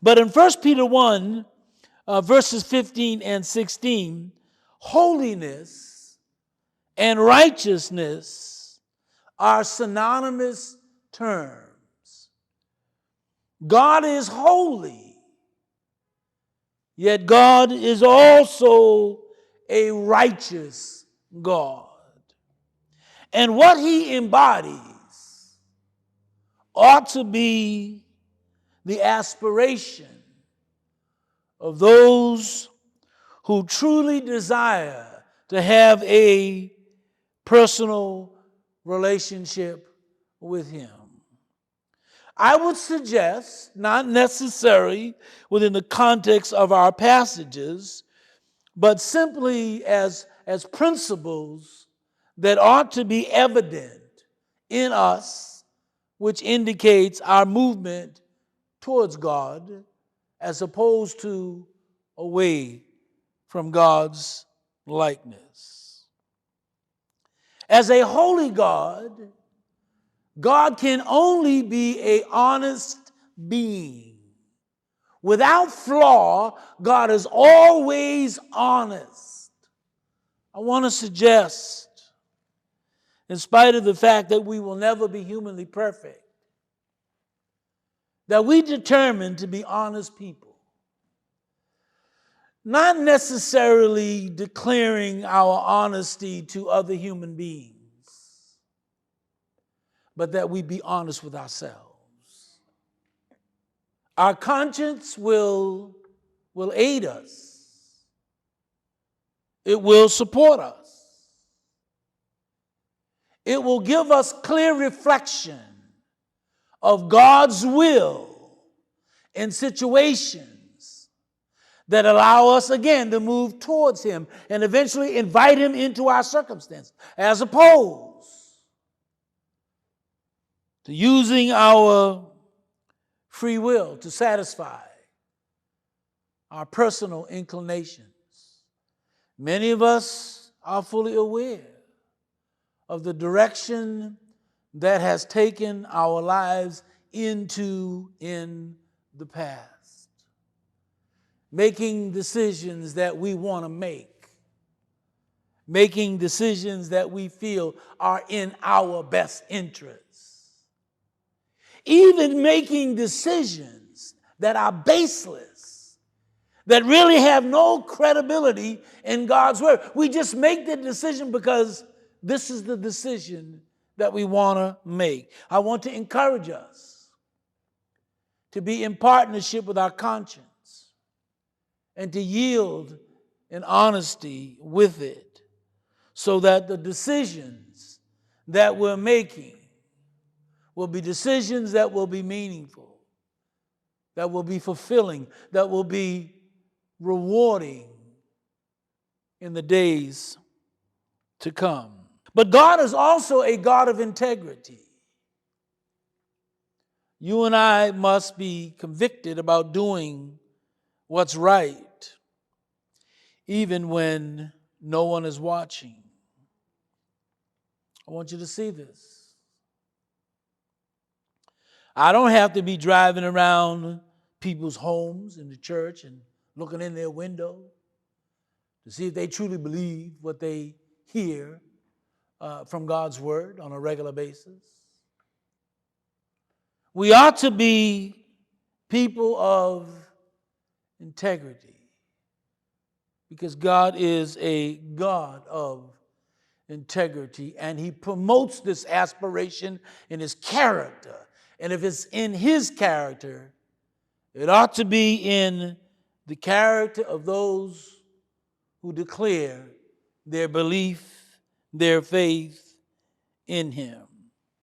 But in 1 Peter 1, verses 15 and 16, holiness and righteousness are synonymous terms. God is holy, yet God is also a righteous God. And what he embodies ought to be the aspiration of those who truly desire to have a personal relationship with him. I would suggest, not necessarily within the context of our passages, but simply as principles that ought to be evident in us, which indicates our movement towards God as opposed to away from God's likeness. As a holy God, God can only be an honest being. Without flaw, God is always honest. I want to suggest, in spite of the fact that we will never be humanly perfect, that we determine to be honest people. Not necessarily declaring our honesty to other human beings, but that we be honest with ourselves. Our conscience will aid us. It will support us. It will give us clear reflection of God's will in situations that allow us again to move towards him and eventually invite him into our circumstance, as opposed to using our free will to satisfy our personal inclinations. Many of us are fully aware of the direction that has taken our lives into in the past. Making decisions that we want to make. Making decisions that we feel are in our best interests. Even making decisions that are baseless, that really have no credibility in God's word. We just make the decision because this is the decision that we want to make. I want to encourage us to be in partnership with our conscience and to yield in honesty with it, so that the decisions that we're making will be decisions that will be meaningful, that will be fulfilling, that will be rewarding in the days to come. But God is also a God of integrity. You and I must be convicted about doing what's right, even when no one is watching. I want you to see this. I don't have to be driving around people's homes in the church and looking in their window to see if they truly believe what they hear from God's word on a regular basis. We ought to be people of integrity because God is a God of integrity, and he promotes this aspiration in his character. And if it's in his character, it ought to be in the character of those who declare their belief, their faith in him.